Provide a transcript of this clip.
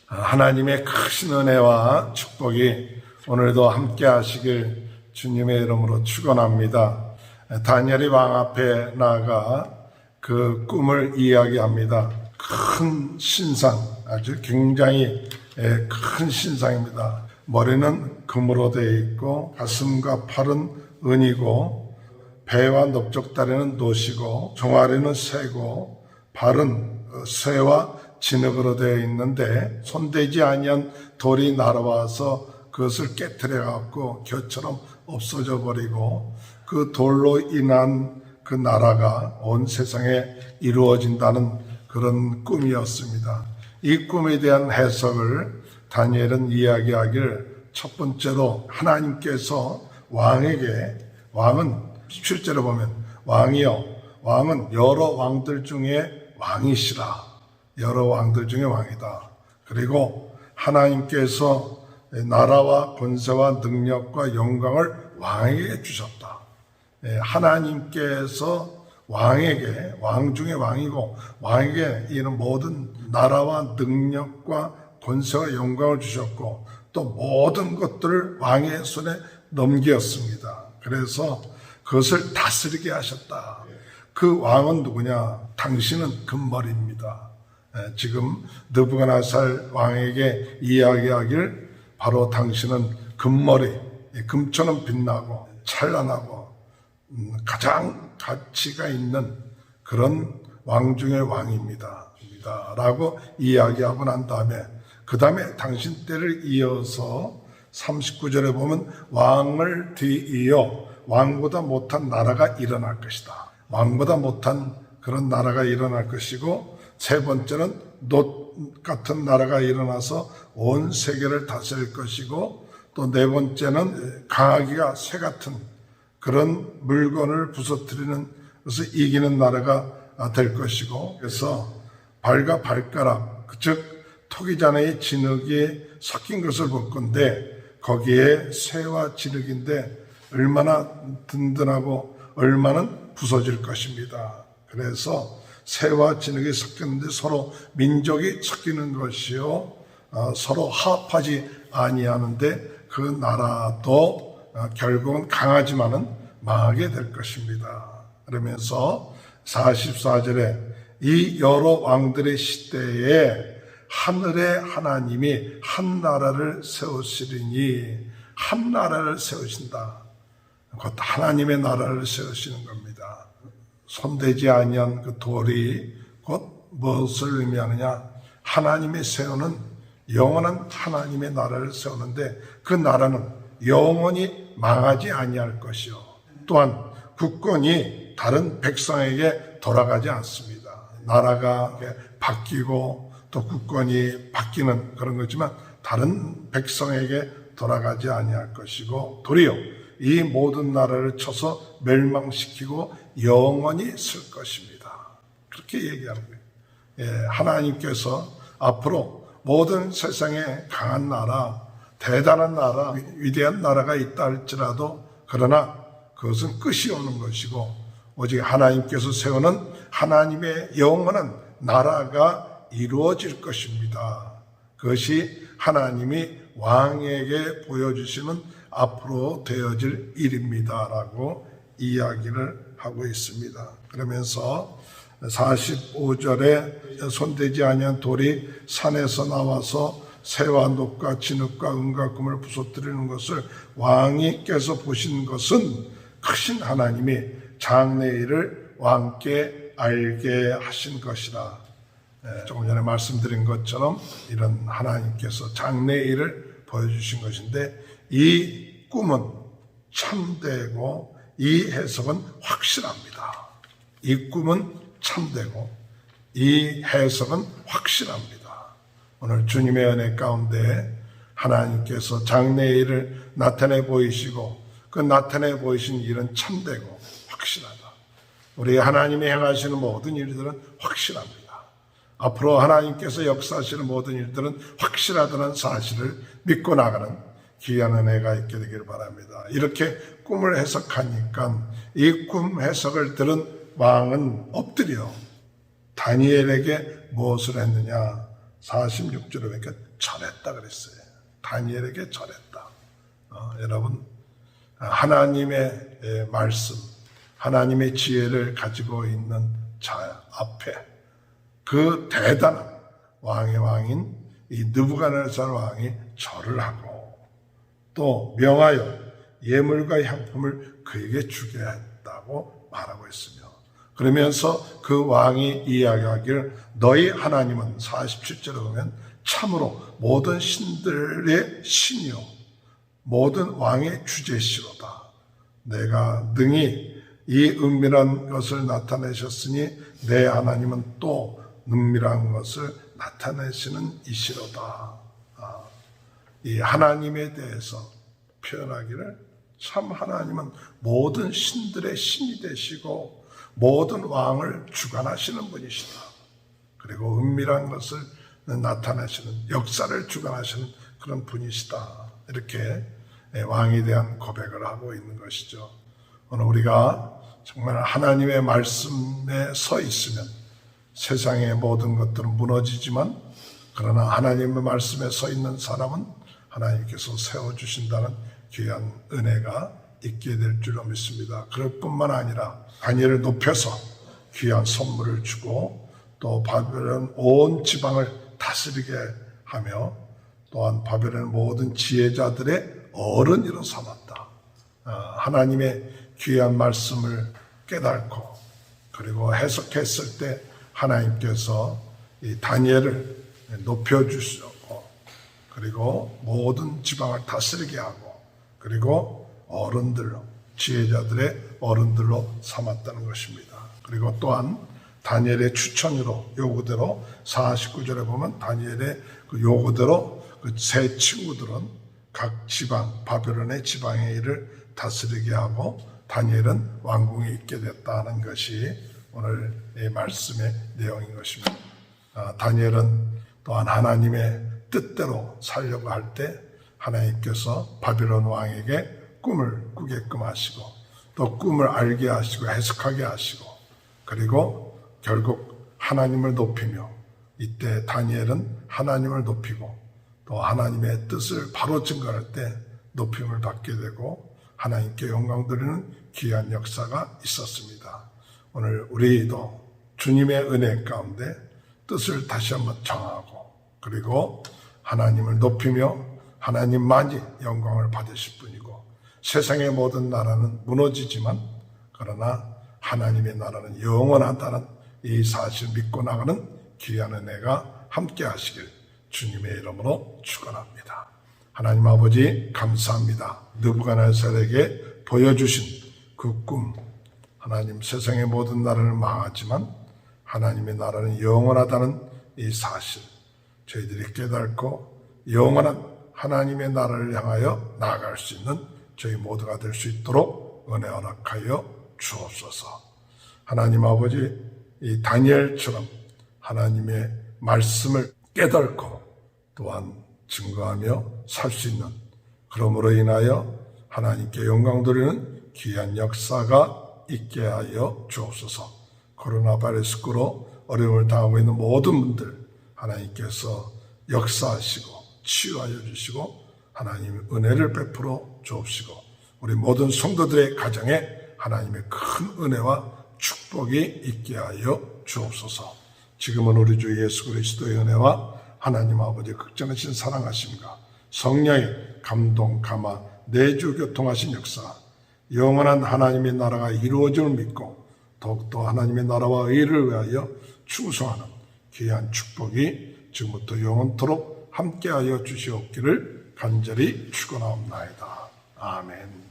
하나님의 크신 은혜와 축복이 오늘도 함께 하시길 주님의 이름으로 축원합니다. 다니엘이 왕 앞에 나아가 그 꿈을 이야기합니다. 큰 신상, 아주 굉장히 큰 신상입니다. 머리는 금으로 되어 있고 가슴과 팔은 은이고 배와 넓적다리는 노시고 종아리는 새고 발은 쇠와 진흙으로 되어 있는데 손대지 아니한 돌이 날아와서 그것을 깨트려 갖고 겨처럼 없어져 버리고 그 돌로 인한 그 나라가 온 세상에 이루어진다는 그런 꿈이었습니다. 이 꿈에 대한 해석을 다니엘은 이야기하길 첫 번째로 하나님께서 왕은 실제로 보면 왕은 여러 왕들 중에 왕이시라. 여러 왕들 중에 왕이다. 그리고 하나님께서 나라와 권세와 능력과 영광을 왕에게 주셨다. 하나님께서 왕에게, 왕 중에 왕이고 왕에게 이런 모든 나라와 능력과 권세와 영광을 주셨고 또 모든 것들을 왕의 손에 넘겼습니다. 그래서 그것을 다스리게 하셨다. 그 왕은 누구냐? 당신은 금머리입니다. 지금 느부갓네살 왕에게 이야기하길 바로 당신은 금머리, 금처럼 빛나고 찬란하고 가장 가치가 있는 그런 왕 중의 왕입니다. 라고 이야기하고 난 다음에 그 다음에 당신 때를 이어서 39절에 보면 왕을 뒤이어 왕보다 못한 나라가 일어날 것이다. 왕보다 못한 그런 나라가 일어날 것이고 세 번째는 놋 같은 나라가 일어나서 온 세계를 다스릴 것이고 또 네 번째는 강아지가 새 같은 그런 물건을 부서뜨리는 것을 이기는 나라가 될 것이고 그래서 발과 발가락 즉 토기잔의 진흙이 섞인 것을 볼 건데 거기에 쇠와 진흙인데 얼마나 든든하고 얼마나 부서질 것입니다. 그래서 쇠와 진흙이 섞였는데 서로 민족이 섞이는 것이요 서로 화합하지 아니하는데 그 나라도 결국은 강하지만은 망하게 될 것입니다. 그러면서 44절에 이 여러 왕들의 시대에 하늘의 하나님이 한 나라를 세우시리니 한 나라를 세우신다. 곧 하나님의 나라를 세우시는 겁니다. 손대지 아니한 그 돌이 곧 무엇을 의미하느냐? 하나님의 세우는 영원한 하나님의 나라를 세우는데 그 나라는 영원히 망하지 아니할 것이요. 또한 국권이 다른 백성에게 돌아가지 않습니다. 나라가 바뀌고 또 국권이 바뀌는 그런 거지만 다른 백성에게 돌아가지 아니할 것이고 도리어 이 모든 나라를 쳐서 멸망시키고 영원히 쓸 것입니다. 그렇게 얘기하는 거예요. 하나님께서 앞으로 모든 세상에 강한 나라, 대단한 나라, 위대한 나라가 있다 할지라도 그러나 그것은 끝이 오는 것이고 오직 하나님께서 세우는 하나님의 영원한 나라가 이루어질 것입니다. 그것이 하나님이 왕에게 보여주시는 앞으로 되어질 일입니다라고 이야기를 하고 있습니다. 그러면서 45절에 손대지 아니한 돌이 산에서 나와서 새와 놋과 진흙과 은과 금을 부서뜨리는 것을 왕이께서 보신 것은 크신 하나님이 장래일을 왕께 알게 하신 것이라. 조금 전에 말씀드린 것처럼 이런 하나님께서 장래일을 보여주신 것인데 이 꿈은 참되고 이 해석은 확실합니다. 이 꿈은 참되고 이 해석은 확실합니다. 오늘 주님의 은혜 가운데 하나님께서 장래일을 나타내 보이시고 그 나타내 보이신 일은 참되고 확실하다. 우리 하나님이 행하시는 모든 일들은 확실합니다. 앞으로 하나님께서 역사하시는 모든 일들은 확실하다는 사실을 믿고 나가는 귀한 은혜가 있게 되기를 바랍니다. 이렇게 꿈을 해석하니까 이 꿈 해석을 들은 왕은 엎드려 다니엘에게 무엇을 했느냐? 46절에 보니까 절했다 그랬어요. 다니엘에게 절했다. 여러분, 하나님의 말씀, 하나님의 지혜를 가지고 있는 자 앞에 그 대단한 왕의 왕인 이 느부갓네살 왕이 절을 하고 또 명하여 예물과 향품을 그에게 주게 했다고 말하고 있으며, 그러면서 그 왕이 이야기하기를 너희 하나님은 47절에 보면 참으로 모든 신들의 신이요 모든 왕의 주제시로다. 내가 능히 이 은밀한 것을 나타내셨으니 내 하나님은 또 은밀한 것을 나타내시는 이시로다. 이 하나님에 대해서 표현하기를 참 하나님은 모든 신들의 신이 되시고 모든 왕을 주관하시는 분이시다. 그리고 은밀한 것을 나타내시는, 역사를 주관하시는 그런 분이시다. 이렇게 왕에 대한 고백을 하고 있는 것이죠. 오늘 우리가 정말 하나님의 말씀에 서 있으면 세상의 모든 것들은 무너지지만, 그러나 하나님의 말씀에 서 있는 사람은 하나님께서 세워주신다는 귀한 은혜가 있게 될 줄로 믿습니다. 그럴 뿐만 아니라 다니엘을 높여서 귀한 선물을 주고 또 바벨론 온 지방을 다스리게 하며 또한 바벨론 모든 지혜자들의 어른이로 삼았다. 하나님의 귀한 말씀을 깨닫고 그리고 해석했을 때 하나님께서 이 다니엘을 높여주시고 그리고 모든 지방을 다스리게 하고 그리고 어른들로, 지혜자들의 어른들로 삼았다는 것입니다. 그리고 또한 다니엘의 추천으로 요구대로 49절에 보면 다니엘의 그 요구대로 그 세 친구들은 각 지방, 바벨론의 지방의 일을 다스리게 하고 다니엘은 왕궁에 있게 됐다는 것이 오늘 이 말씀의 내용인 것입니다. 다니엘은 또한 하나님의 뜻대로 살려고 할 때 하나님께서 바벨론 왕에게 꿈을 꾸게끔 하시고 또 꿈을 알게 하시고 해석하게 하시고 그리고 결국 하나님을 높이며, 이때 다니엘은 하나님을 높이고 또 하나님의 뜻을 바로 증거할 때 높임을 받게 되고 하나님께 영광 드리는 귀한 역사가 있었습니다. 오늘 우리도 주님의 은혜 가운데 뜻을 다시 한번 정하고 그리고 하나님을 높이며 하나님만이 영광을 받으실 분이고, 세상의 모든 나라는 무너지지만 그러나 하나님의 나라는 영원하다는 이 사실을 믿고 나가는 귀한 은혜가 함께 하시길 주님의 이름으로 축원합니다. 하나님 아버지 감사합니다. 느부갓네살에게 보여주신 그 꿈, 하나님 세상의 모든 나라는 망하지만 하나님의 나라는 영원하다는 이 사실 저희들이 깨닫고 영원한 하나님의 나라를 향하여 나아갈 수 있는 저희 모두가 될 수 있도록 은혜 허락하여 주옵소서. 하나님 아버지, 이 다니엘처럼 하나님의 말씀을 깨닫고 또한 증거하며 살 수 있는, 그러므로 인하여 하나님께 영광 돌리는 귀한 역사가 있게 하여 주옵소서. 코로나 바이러스로 어려움을 당하고 있는 모든 분들 하나님께서 역사하시고 치유하여 주시고 하나님의 은혜를 베풀어 주옵시고 우리 모든 성도들의 가정에 하나님의 큰 은혜와 축복이 있게 하여 주옵소서. 지금은 우리 주 예수 그리스도의 은혜와 하나님 아버지 극전하신 사랑하심과 성령의 감동, 감화, 내주 교통하신 역사, 영원한 하나님의 나라가 이루어짐을 믿고 더욱더 하나님의 나라와 의를 위하여 충성하는 귀한 축복이 지금부터 영원토록 함께하여 주시옵기를 간절히 축원하옵나이다. 아멘.